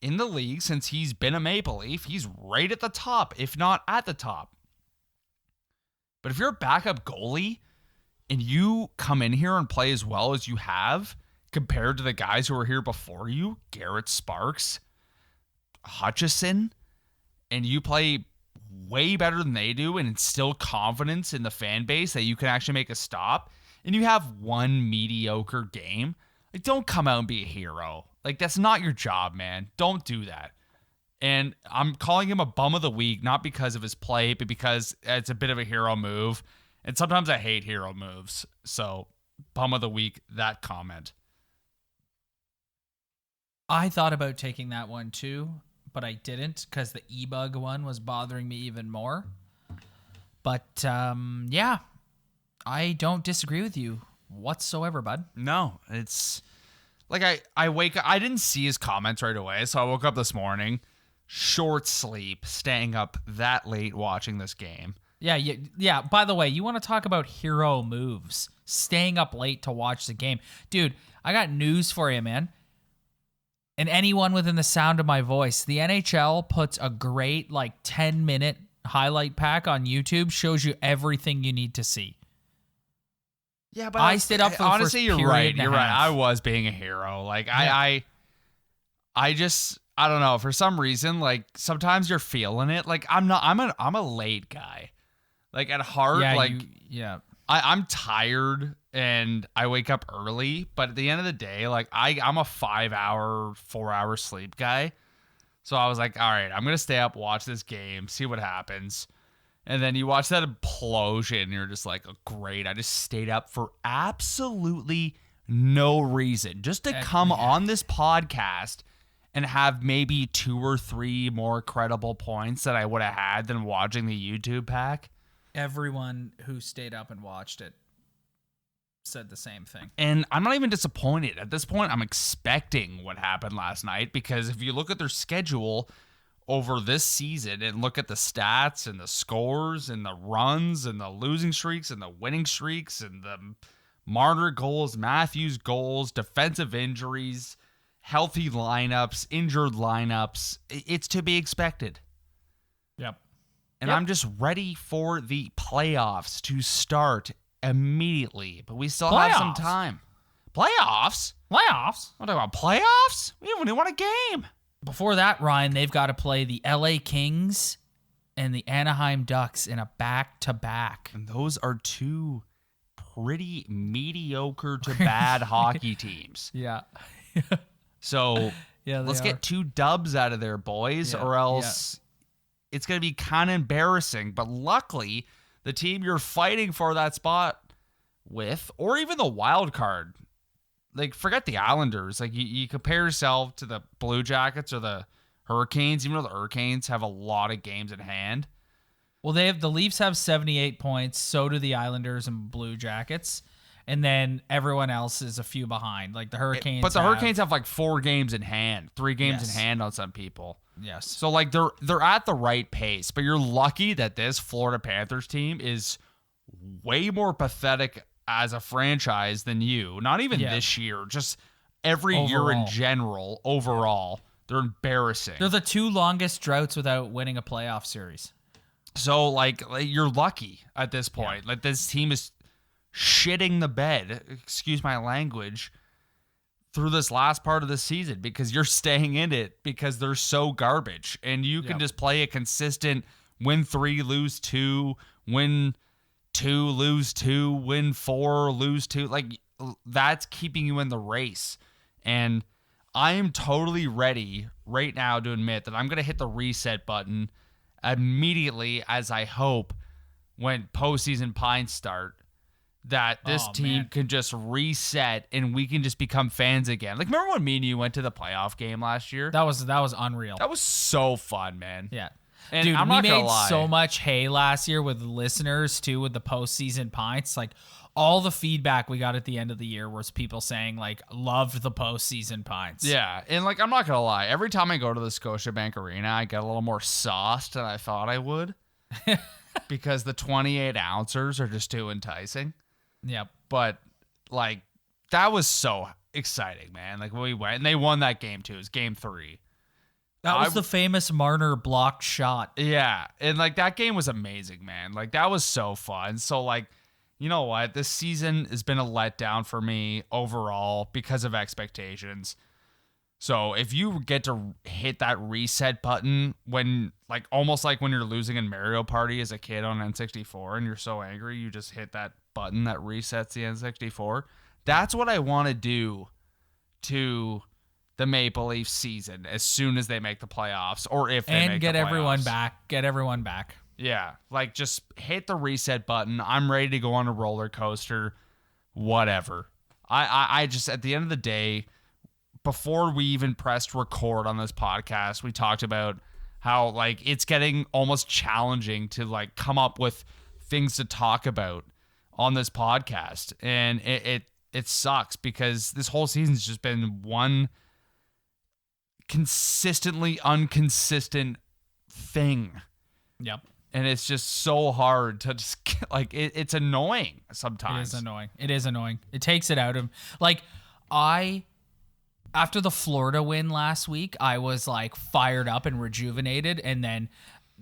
in the league since he's been a Maple Leaf, he's right at the top, if not at the top. But if you're a backup goalie and you come in here and play as well as you have compared to the guys who were here before you, Garrett Sparks, Hutchison, and you play way better than they do and instill confidence in the fan base that you can actually make a stop, and you have one mediocre game, like, don't come out and be a hero. Like, that's not your job, man. Don't do that. And I'm calling him a bum of the week, not because of his play, but because it's a bit of a hero move. And sometimes I hate hero moves. So, bum of the week, that comment. I thought about taking that one too, but I didn't because the e-bug one was bothering me even more. But, yeah, I don't disagree with you whatsoever, bud. No, it's like I wake up. I didn't see his comments right away, so I woke up this morning, short sleep, staying up that late watching this game. Yeah. By the way, you want to talk about hero moves? Staying up late to watch the game. Dude, I got news for you, man. And anyone within the sound of my voice, the NHL puts a great, 10-minute highlight pack on YouTube, shows you everything you need to see. Yeah, but I stayed up for the honestly, first you're right. period and a You're right. half. I was being a hero. Like, Yeah. I I don't know, for some reason, like sometimes you're feeling it. Like I'm a late guy. Like at heart, I'm tired and I wake up early, but at the end of the day, like I'm a 4-hour sleep guy. So I was like, all right, I'm going to stay up, watch this game, see what happens. And then you watch that implosion and you're just like, oh, great. I just stayed up for absolutely no reason. Just to come on this podcast and have maybe 2 or 3 more credible points that I would have had than watching the YouTube pack. Everyone who stayed up and watched it said the same thing. And I'm not even disappointed. At this point, I'm expecting what happened last night, because if you look at their schedule over this season and look at the stats and the scores and the runs and the losing streaks and the winning streaks and the Marner goals, Matthews goals, defensive injuries, healthy lineups, injured lineups, it's to be expected. Yep. And I'm just ready for the playoffs to start immediately, but we still have some time. Playoffs? Playoffs? What about playoffs? We haven't even won a game. Before that, Ryan, they've got to play the LA Kings and the Anaheim Ducks in a back-to-back. And those are 2 pretty mediocre to bad hockey teams. Yeah. So let's get 2 dubs out of there, boys, or else it's going to be kind of embarrassing. But luckily, the team you're fighting for that spot with, or even the wild card, like forget the Islanders. Like you compare yourself to the Blue Jackets or the Hurricanes, even though the Hurricanes have a lot of games in hand. Well, the Leafs have 78 points. So do the Islanders and Blue Jackets. And then everyone else is a few behind. Like the Hurricanes. But the Hurricanes have like 4 games in hand, 3 games in hand on some people. Yes. So like they're at the right pace, but you're lucky that this Florida Panthers team is way more pathetic as a franchise than you. Not even this year, just every year in general. Overall, they're embarrassing. They're the 2 longest droughts without winning a playoff series. So like you're lucky at this point. Yeah. Like this team is shitting the bed, excuse my language, through this last part of the season, because you're staying in it because they're so garbage, and you can just play a consistent win 3, lose 2, win 2, lose 2, win 4, lose 2. Like that's keeping you in the race. And I am totally ready right now to admit that I'm going to hit the reset button immediately, as I hope when postseason Pines start, that this team can just reset and we can just become fans again. Like, remember when me and you went to the playoff game last year? That was unreal. That was so fun, man. Yeah. And dude, I'm we not gonna made lie. so much hay last year with listeners too, with the postseason Pints. Like all the feedback we got at the end of the year was people saying like loved the postseason Pints. Yeah, and like I'm not gonna lie, every time I go to the Scotiabank Arena, I get a little more sauced than I thought I would, because the 28 ouncers are just too enticing. Yep. But like that was so exciting, man. Like when we went and they won that game too. It was game 3. That was the famous Marner blocked shot. Yeah. And like that game was amazing, man. Like that was so fun. So like, you know what? This season has been a letdown for me overall because of expectations. So if you get to hit that reset button when like almost like when you're losing in Mario Party as a kid on N64 and you're so angry, you just hit that button that resets the N64. That's what I want to do to the Maple Leaf season as soon as they make the playoffs, or if they make the playoffs. And get everyone back. Get everyone back. Yeah, like just hit the reset button. I'm ready to go on a roller coaster, whatever. I just, at the end of the day, before we even pressed record on this podcast, we talked about how like it's getting almost challenging to like come up with things to talk about on this podcast. And it sucks because this whole season's just been one consistently inconsistent thing. Yep. And it's just so hard to just like it's annoying sometimes. It is annoying. It takes it out of like after the Florida win last week, I was like fired up and rejuvenated, and then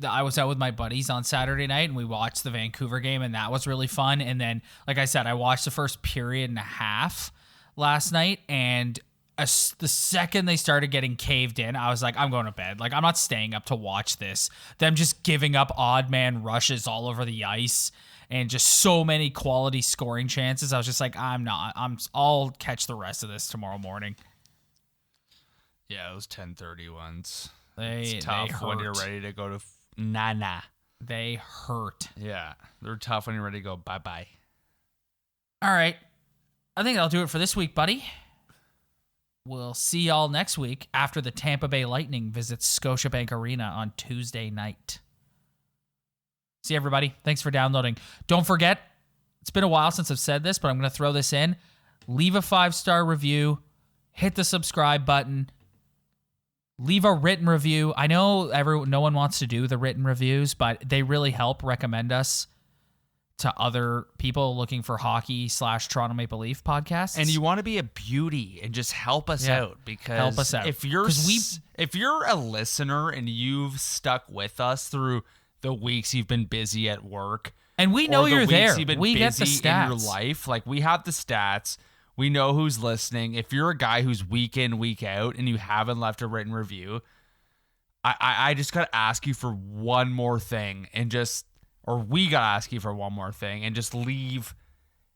I was out with my buddies on Saturday night and we watched the Vancouver game, and that was really fun. And then, like I said, I watched the first period and a half last night, and the second they started getting caved in, I was like, I'm going to bed. Like, I'm not staying up to watch this. Them just giving up odd man rushes all over the ice and just so many quality scoring chances. I was just like, I'll catch the rest of this tomorrow morning. Yeah, those 10:30 ones. They It's tough when you're hurt. ready to go to nana. They hurt. Yeah, they're tough when you're ready to go bye-bye. All right. I think that'll do it for this week, buddy. We'll see y'all next week after the Tampa Bay Lightning visits Scotiabank Arena on Tuesday night. See everybody. Thanks for downloading. Don't forget, it's been a while since I've said this, but I'm going to throw this in. Leave a 5-star review. Hit the subscribe button. Leave a written review. I know no one wants to do the written reviews, but they really help recommend us to other people looking for hockey/Toronto Maple Leaf podcasts. And you want to be a beauty and just help us out, because help us out. if you're a listener and you've stuck with us through the weeks you've been busy at work, and we know or the you're weeks there, you've been we get the busy stats in your life, like we have the stats. We know who's listening. If you're a guy who's week in, week out, and you haven't left a written review, I just got to ask you for one more thing, we got to ask you for one more thing, and just leave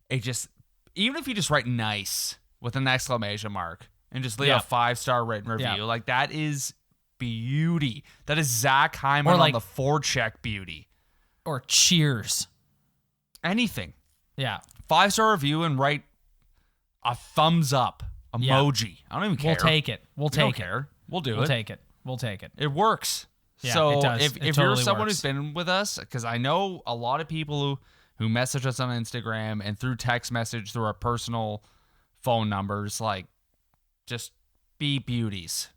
even if you just write nice with an exclamation mark and just leave a 5-star written review, like that is beauty. That is Zach Hyman on the forecheck beauty. Or cheers. Anything. Yeah. 5-star review and write a thumbs up emoji. I don't even care. We'll take it. We'll take it. Care. We'll do it. We'll take it. We'll take it. It works. Yeah, so it does. if Totally you're someone works. who's been with us, because I know a lot of people who message us on Instagram and through text message through our personal phone numbers, like, just be beauties.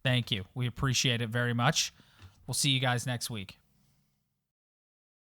Thank you. We appreciate it very much. We'll see you guys next week.